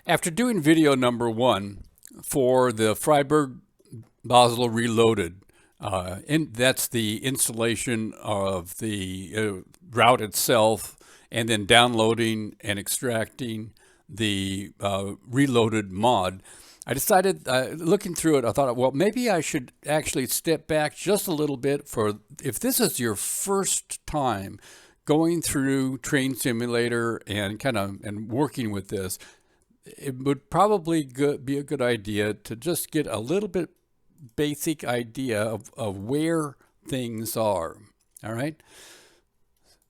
After doing video number 1 for the Freiburg-Basel Reloaded, that's the installation of the route itself, and then downloading and extracting the Reloaded mod, I decided, looking through it, I thought, well, maybe I should actually step back just a little bit for if this is your first time going through Train Simulator and and working with this. It would probably be a good idea to just get a little bit basic idea of where things are. All right.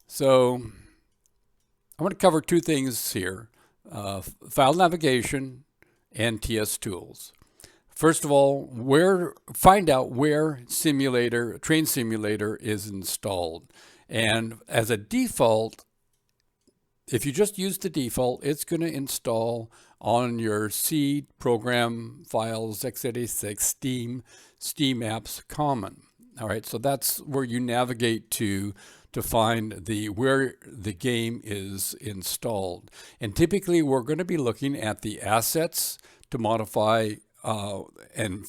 So I want to cover two things here, file navigation and TS tools. First of all, find out where Train Simulator is installed. And as a default, if you just use the default, it's going to install on your C program files, x86, Steam apps common. All right, so that's where you navigate to find where the game is installed. And typically we're going to be looking at the assets to modify and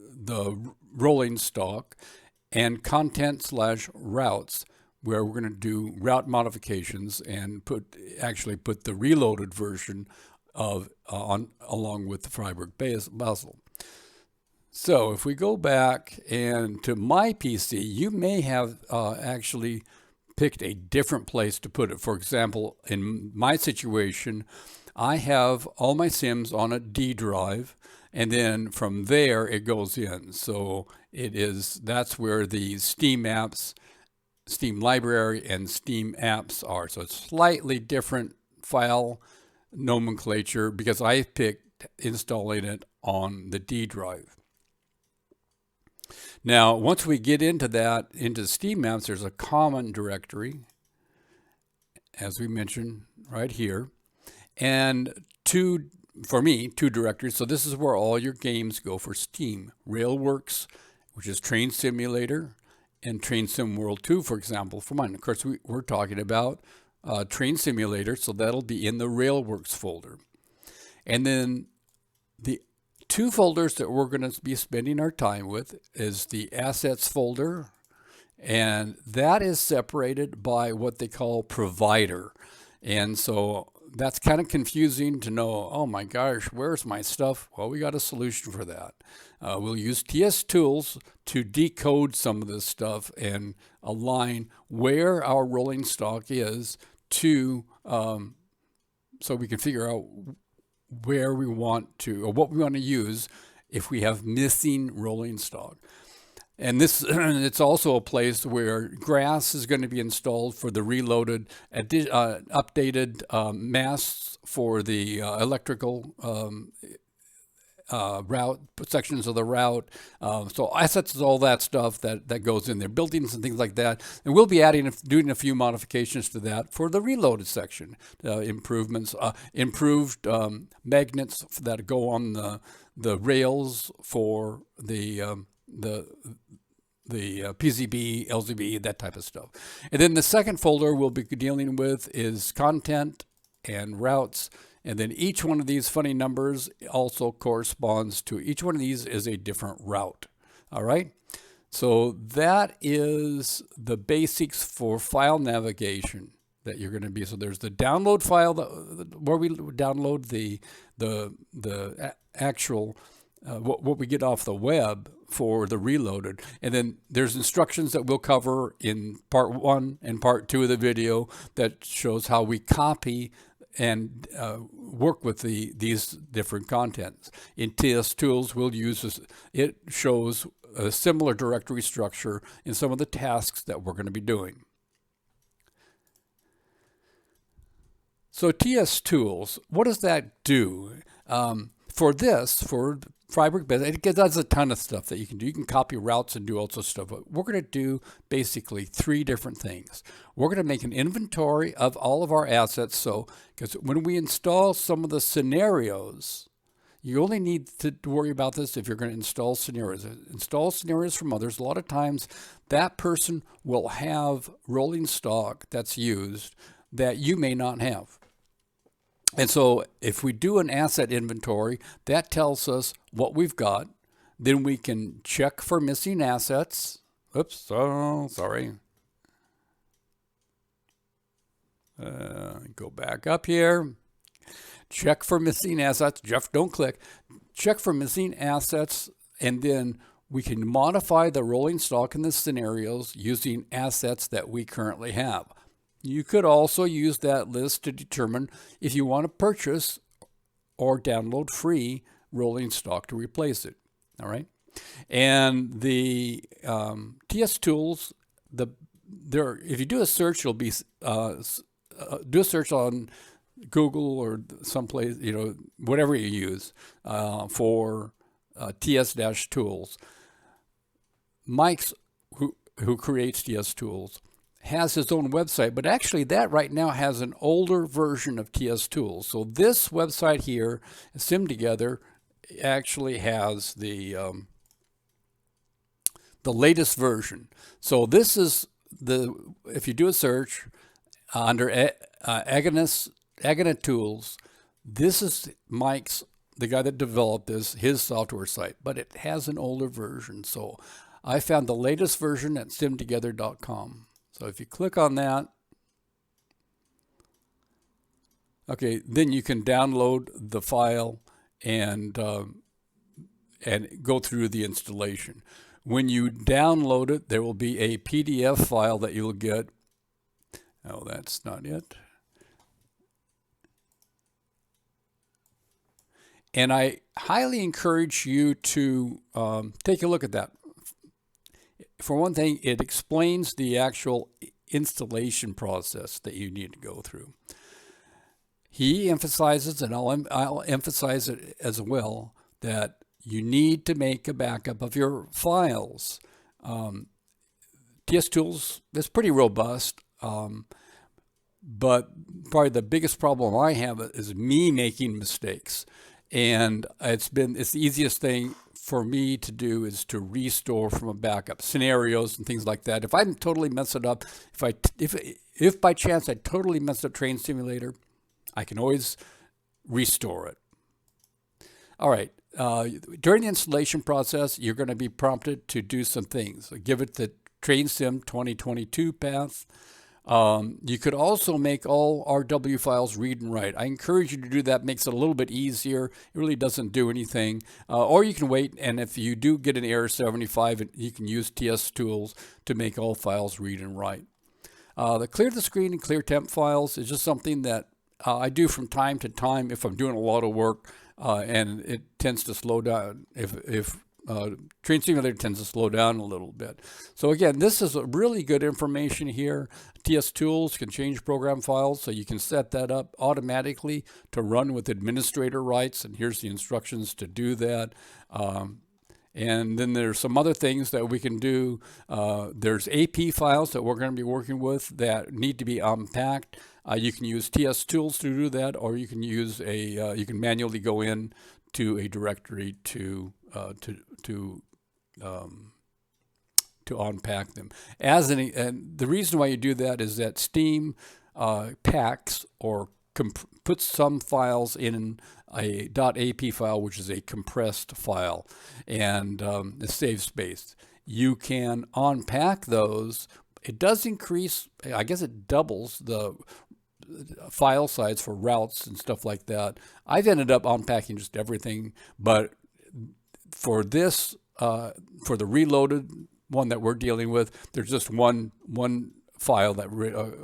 the rolling stock and content/routes, where we're going to do route modifications and actually put the reloaded version of along with the Freiburg-Basel. So if we go back and to my PC, you may have actually picked a different place to put it. For example, in my situation, I have all my sims on a D drive, and then from there it goes in. So that's where the Steam apps, Steam library, and Steam apps are. So it's slightly different file nomenclature because I picked installing it on the D drive. Now, once we get into Steam apps, there's a common directory, as we mentioned right here, and for me, two directories. So this is where all your games go for Steam. Railworks, which is Train Simulator, and Train Sim World 2, for example, for mine. Of course, we're talking about Train Simulator, so that'll be in the Railworks folder. And then the two folders that we're going to be spending our time with is the Assets folder, and that is separated by what they call Provider. And so that's kind of confusing to know, oh my gosh, where's my stuff? Well, we got a solution for that. We'll use TS tools to decode some of this stuff and align where our rolling stock is to, so we can figure out where we want to, or what we want to use if we have missing rolling stock. And it's also a place where grass is going to be installed for the reloaded, updated masts for the electrical route, sections of the route. So assets is all that stuff that goes in there, buildings and things like that. And we'll be doing a few modifications to that for the reloaded section, improvements, improved magnets that go on the rails for the PCB, LCB, that type of stuff. And then the second folder we'll be dealing with is content and routes. And then each one of these funny numbers also corresponds to, each one of these is a different route. All right. So that is the basics for file navigation that you're going to be. So there's the download file where we download the actual what we get off the web for the reloaded. And then there's instructions that we'll cover in part 1 and part 2 of the video that shows how we copy and work with these different contents. In TS tools, we'll use this. It shows a similar directory structure in some of the tasks that we're going to be doing. So TS tools, what does that do? For Freiburg-Basel, it does a ton of stuff that you can do. You can copy routes and do all sorts of stuff. But we're going to do basically 3 different things. We're going to make an inventory of all of our assets. So, because when we install some of the scenarios, you only need to worry about this if you're going to install scenarios. Install scenarios from others. A lot of times that person will have rolling stock that's used that you may not have. And so if we do an asset inventory, that tells us what we've got. Then we can check for missing assets. Oops, oh, sorry. Go back up here. Check for missing assets. Jeff, don't click. Check for missing assets, and then we can modify the rolling stock in the scenarios using assets that we currently have. You could also use that list to determine if you want to purchase or download free rolling stock to replace it. All right. And the TS tools, if you do a search, it'll be do a search on Google or someplace, whatever you use for TS-tools. Mike's, who creates TS tools, has his own website, but actually that right now has an older version of TS tools. So this website here, SimTogether, actually has the latest version. So this is if you do a search under Agana Tools, this is Mike's, the guy that developed this, his software site, but it has an older version. So I found the latest version at simtogether.com. So if you click on that, okay, then you can download the file and go through the installation. When you download it, there will be a PDF file that you'll get. Oh, that's not it. And I highly encourage you to take a look at that. For one thing, it explains the actual installation process that you need to go through. He emphasizes, and I'll emphasize it as well, that you need to make a backup of your files. TS Tools is pretty robust, but probably the biggest problem I have is me making mistakes. And it's the easiest thing for me to do is to restore from a backup, scenarios and things like that. If I totally mess it up, if by chance I totally messed up Train Simulator, I can always restore it. All right. During the installation process, you're going to be prompted to do some things. So give it the Train Sim 2022 path. You could also make all RW files read and write. I encourage you to do that. Makes it a little bit easier. It really doesn't do anything. Or you can wait, and if you do get an error 75, you can use TS tools to make all files read and write. The clear the screen and clear temp files is just something that I do from time to time if I'm doing a lot of work, and it tends to slow down if Train Simulator tends to slow down a little bit. So again, this is a really good information here. TS Tools can change program files, so you can set that up automatically to run with administrator rights, and here's the instructions to do that. And then there's some other things that we can do. There's AP files that we're going to be working with that need to be unpacked. You can use TS Tools to do that, or you can use you can manually go in to a directory to unpack them. And the reason why you do that is that Steam packs or puts some files in a .ap file, which is a compressed file, and it saves space. You can unpack those. It does increase, I guess it doubles the file size for routes and stuff like that. I've ended up unpacking just everything, but for this, for the reloaded one that we're dealing with, there's just one file that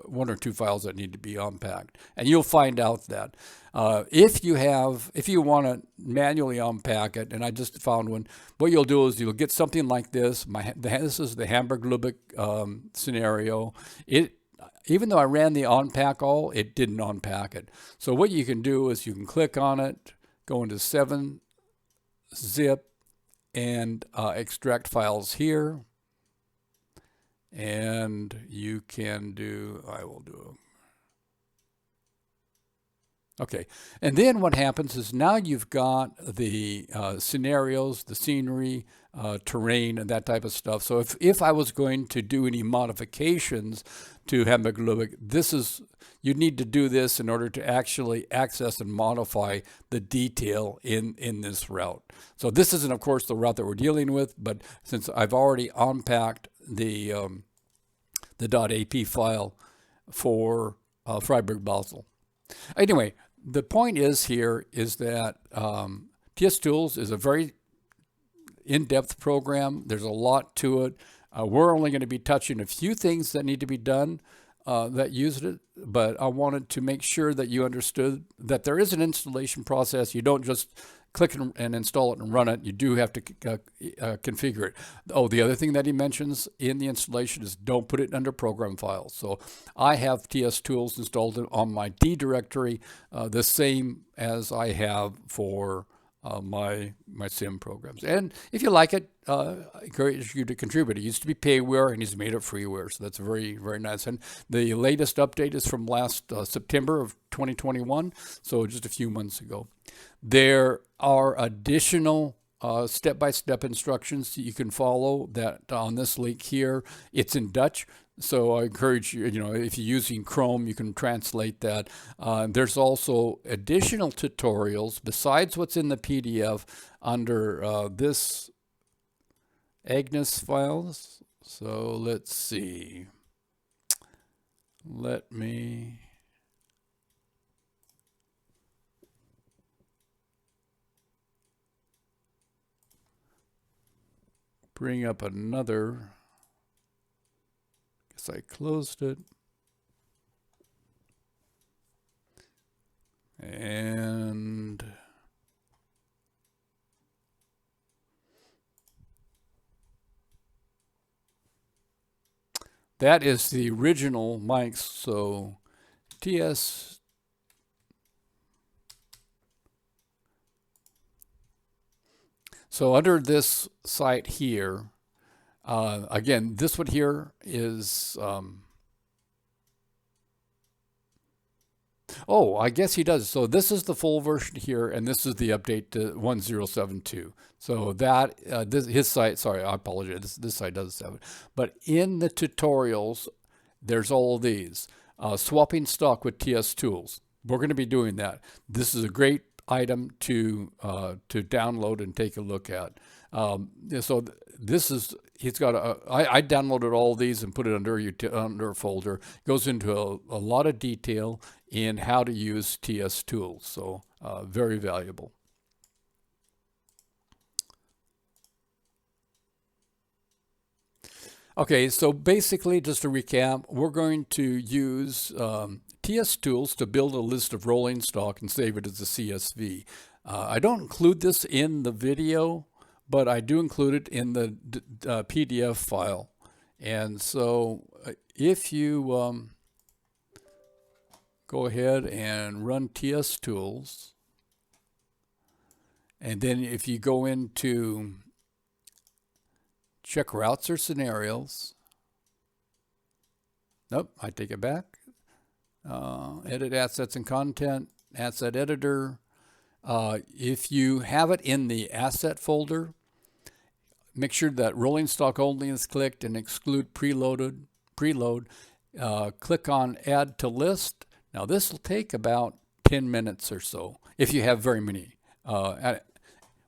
one or two files that need to be unpacked, and you'll find out that if you want to manually unpack it, and I just found one, what you'll do is you'll get something like this. This is the Hamburg-Lübeck scenario. Even though I ran the unpack all, it didn't unpack it. So what you can do is you can click on it, go into 7-zip, and extract files here. And you can do, I will do Okay, and then what happens is now you've got the scenarios, the scenery, terrain, and that type of stuff. So if I was going to do any modifications to Hamburg-Lübeck, you need to do this in order to actually access and modify the detail in this route. So this isn't, of course, the route that we're dealing with, but since I've already unpacked the .ap file for Freiburg-Basel. Anyway, the point is here is that TS Tools is a very in-depth program. There's a lot to it. We're only going to be touching a few things that need to be done that use it, but I wanted to make sure that you understood that there is an installation process. You don't just click and install it and run it. You do have to configure it. Oh, the other thing that he mentions in the installation is don't put it under program files. So I have TS Tools installed on my D directory, the same as I have for my sim programs. And if you like it, I encourage you to contribute. It used to be payware, and he's made it freeware, so that's very, very nice. And the latest update is from last September of 2021, so just a few months ago. There are additional step-by-step instructions that you can follow that on this link here. It's in Dutch, so I encourage you, if you're using Chrome, you can translate that. There's also additional tutorials besides what's in the PDF under this Agnes files. So let's see. Let me bring up another. Guess I closed it. And that is the original mics. So TS So under this site here, again, this one here is, oh, I guess he does. So this is the full version here, and this is the update to 1072. So that, his site, sorry, I apologize, this site doesn't have it. But in the tutorials, there's all of these. Swapping stock with TS Tools. We're going to be doing that. This is a great item to download and take a look at. So this is, he's got I downloaded all these and put it under a folder. It goes into a lot of detail in how to use TS Tools. So very valuable. Okay, so basically, just to recap, we're going to use TS Tools to build a list of rolling stock and save it as a CSV. I don't include this in the video, but I do include it in the PDF file. And so if you go ahead and run TS Tools, and then if you go into check routes or scenarios. Nope, I take it back. Edit assets and content, asset editor. If you have it in the asset folder, make sure that rolling stock only is clicked and exclude preload. Click on add to list. Now this will take about 10 minutes or so if you have very many. But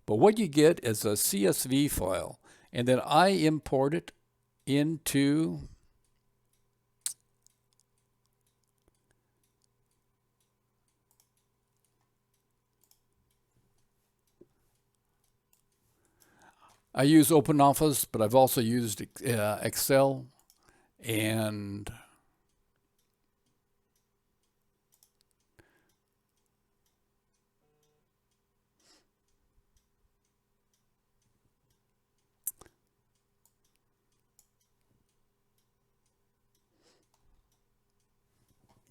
what you get is a CSV file. And then I import it into I use OpenOffice, but I've also used Excel and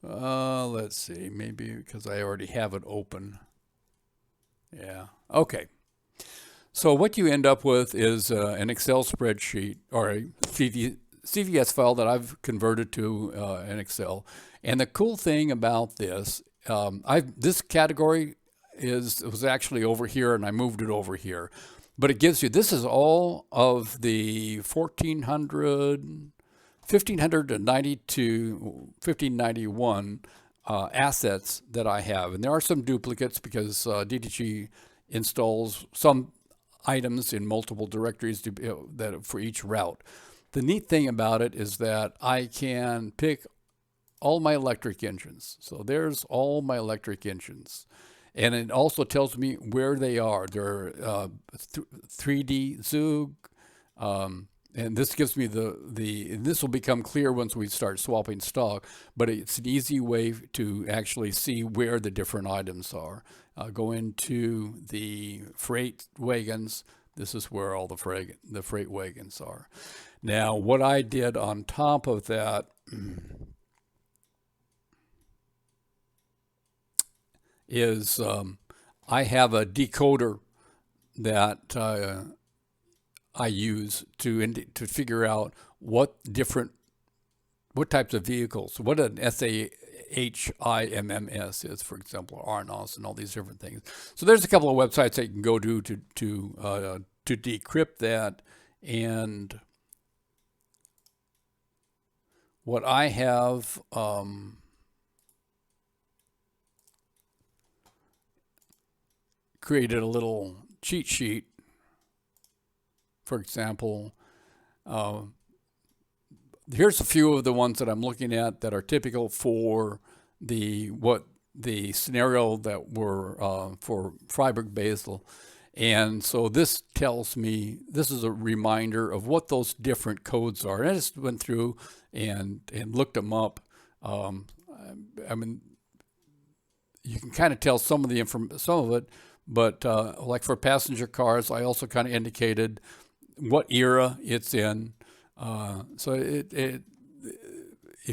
let's see, maybe because I already have it open. Yeah, okay. So what you end up with is an Excel spreadsheet or a CVS file that I've converted to an Excel. And the cool thing about this, This category was actually over here, and I moved it over here. But it gives you, this is all of the 1590 to 1591 assets that I have. And there are some duplicates because DTG installs some items in multiple directories that for each route. The neat thing about it is that I can pick all my electric engines. So there's all my electric engines. And it also tells me where they are. They're 3D Zug. And this gives me this will become clear once we start swapping stock, but it's an easy way to actually see where the different items are. Go into the freight wagons. This is where all the freight wagons are. Now, what I did on top of that is I have a decoder that I use to figure out what types of vehicles, what an SAHIMMS is, for example, RNOS and all these different things. So there's a couple of websites that you can go to decrypt that. And what I have created a little cheat sheet. For example, here's a few of the ones that I'm looking at that are typical for the scenario that were for Freiburg-Basel. And so this tells me, this is a reminder of what those different codes are. And I just went through and looked them up. I mean, you can kind of tell some of it, but like for passenger cars, I also kind of indicated what era it's in. So if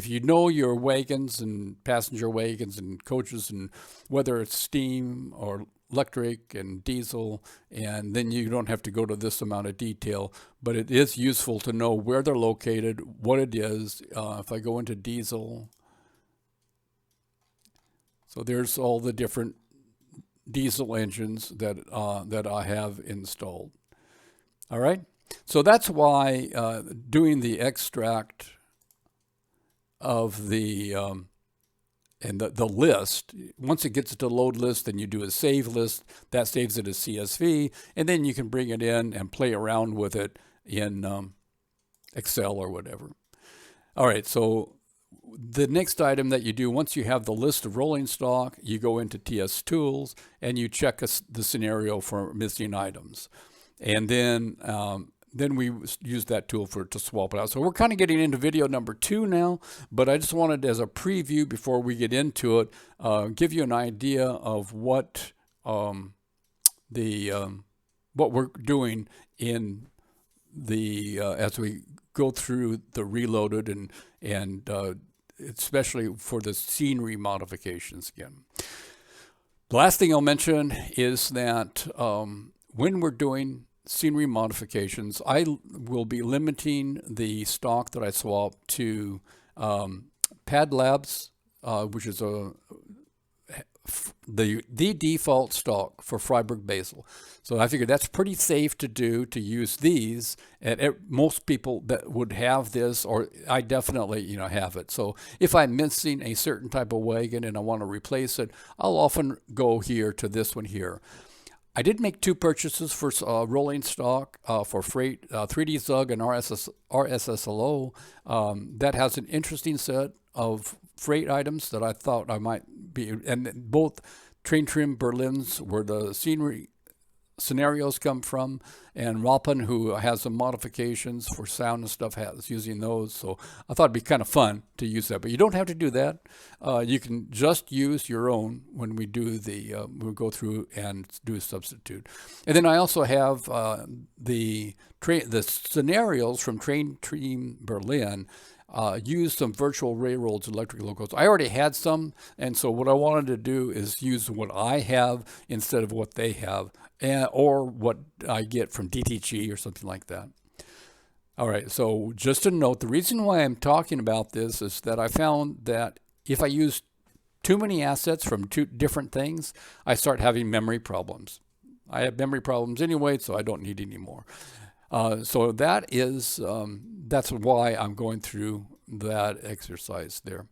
you know your wagons and passenger wagons and coaches and whether it's steam or electric and diesel, and then you don't have to go to this amount of detail, but it is useful to know where they're located, what it is. If I go into diesel, so there's all the different diesel engines that I have installed. All right, so that's why doing the extract of the and the list, once it gets to load list, then you do a save list. That saves it as CSV, and then you can bring it in and play around with it in Excel or whatever. All right, so the next item that you do, once you have the list of rolling stock, you go into TS Tools and you check the scenario for missing items. And then we use that tool to swap it out. So we're kind of getting into video number 2 now, but I just wanted, as a preview before we get into it, give you an idea of what we're doing in the as we go through the Reloaded and especially for the scenery modifications again. The last thing I'll mention is that when we're doing scenery modifications, I will be limiting the stock that I swap to Pad Labs, which is the default stock for Freiburg-Basel. So I figured that's pretty safe to use these. And most people that would have this, or I definitely have it. So if I'm missing a certain type of wagon and I want to replace it, I'll often go here to this one here. I did make 2 purchases for rolling stock for freight, 3D Zug and RSSLO. That has an interesting set of freight items that I thought I might be, and both Train Trim Berlins where the scenery scenarios come from, and Rappan, who has some modifications for sound and stuff, has using those. So I thought it'd be kind of fun to use that, but you don't have to do that. You can just use your own when we do we'll go through and do a substitute. And then I also have the scenarios from Train Trim Berlin. Use some virtual railroads, electric locos. I already had some, and so what I wanted to do is use what I have instead of what they have, or what I get from DTG or something like that. All right, so just a note, the reason why I'm talking about this is that I found that if I use too many assets from two different things, I start having memory problems. I have memory problems anyway, so I don't need any more. So that's why I'm going through that exercise there.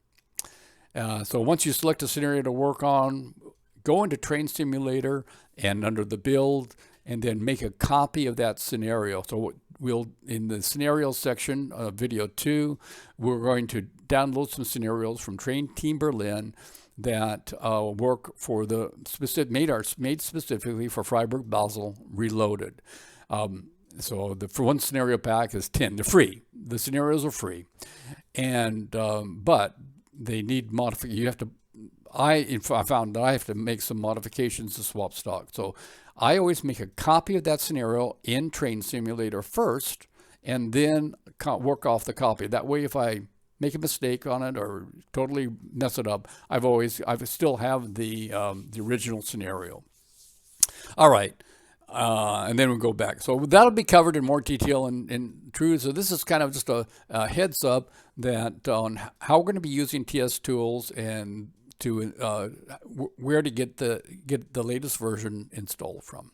So once you select a scenario to work on, go into Train Simulator and under the build, and then make a copy of that scenario. So we'll, in the scenario section of video 2, we're going to download some scenarios from Train Team Berlin that work for the made specifically for Freiburg-Basel Reloaded. So for one scenario pack is 10. They're free. The scenarios are free, and but they need modification. You have to. I found that I have to make some modifications to swap stock. So I always make a copy of that scenario in Train Simulator first, and then work off the copy. That way, if I make a mistake on it or totally mess it up, I still have the original scenario. All right. And then we'll go back. So that'll be covered in more detail in True. So this is kind of just a heads up that on how we're going to be using TS tools and to where to get the latest version installed from.